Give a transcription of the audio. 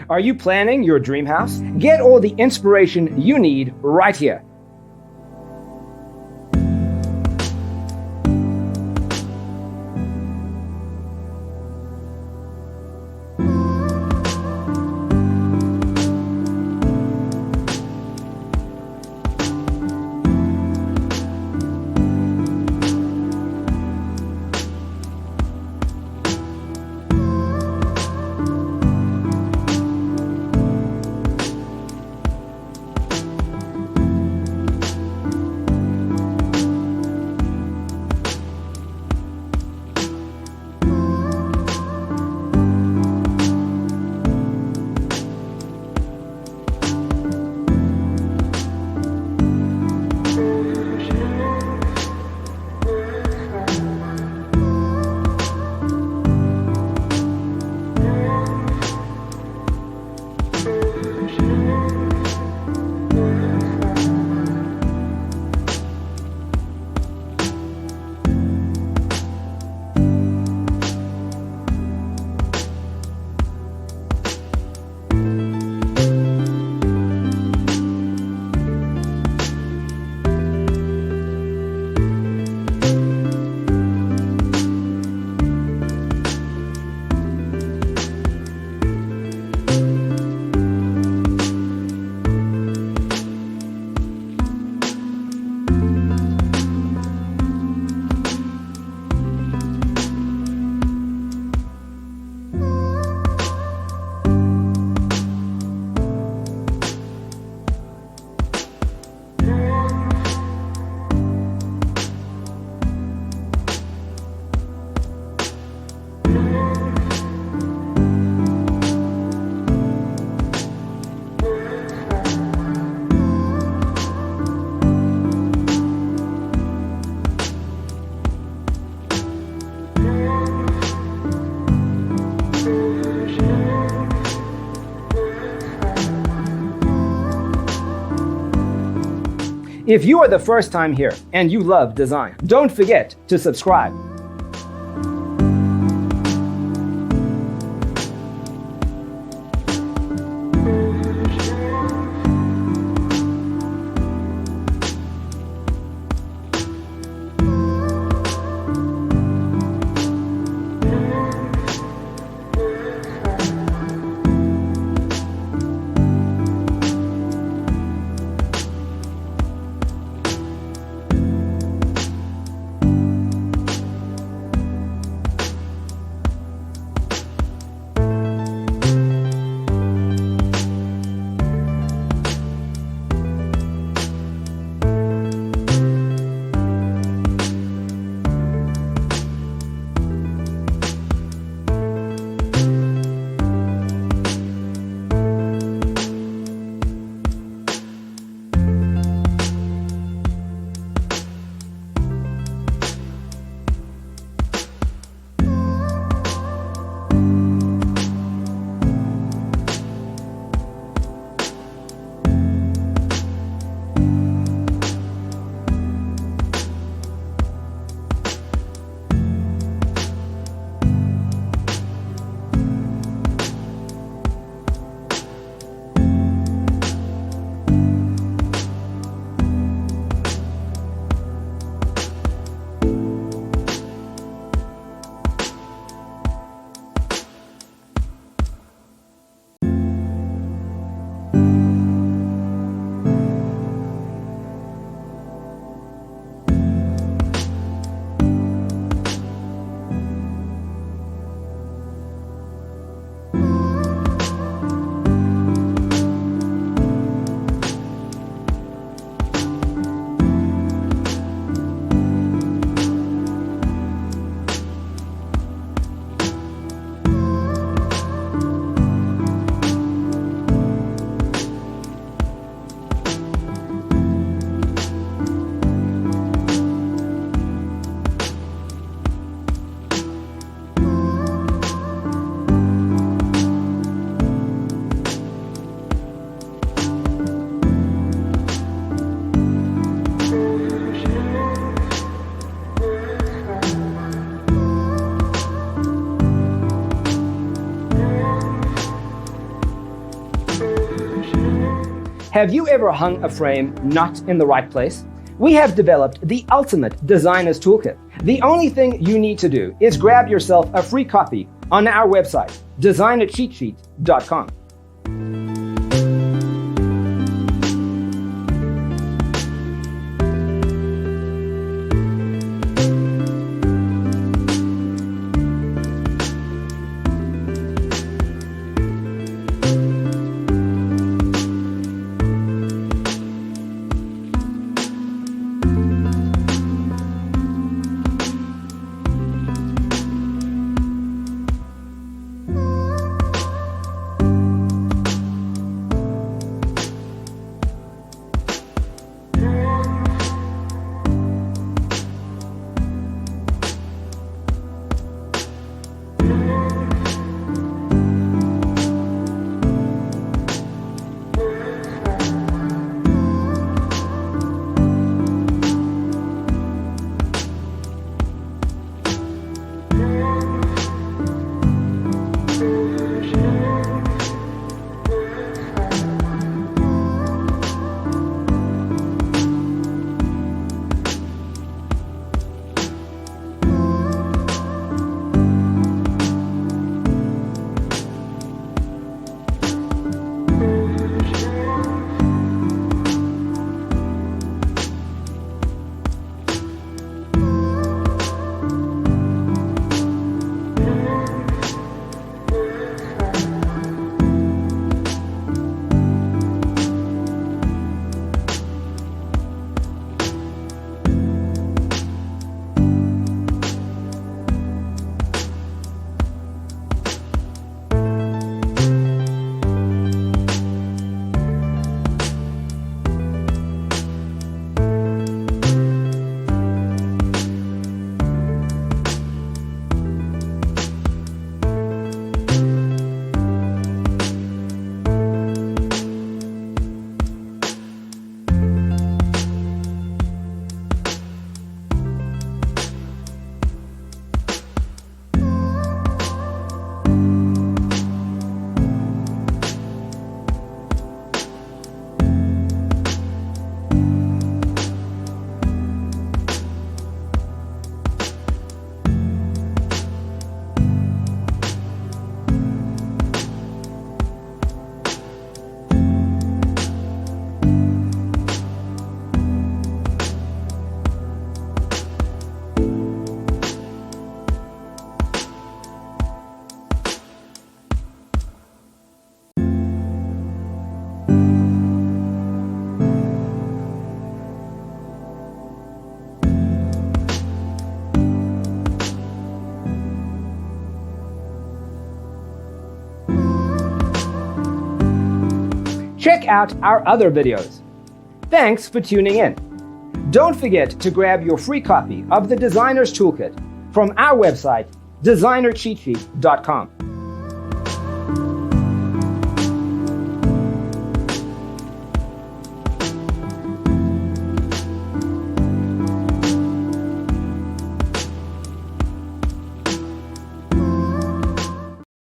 Are you planning your dream house? Get all the inspiration you need right here. If you are the first time here and you love design, don't forget to subscribe. Have you ever hung a frame not in the right place? We have developed the ultimate designer's toolkit. The only thing you need to do is grab yourself a free copy on our website, designercheatsheet.com. Check out our other videos. Thanks for tuning in. Don't forget to grab your free copy of the Designer's Toolkit from our website, designercheatsheet.com.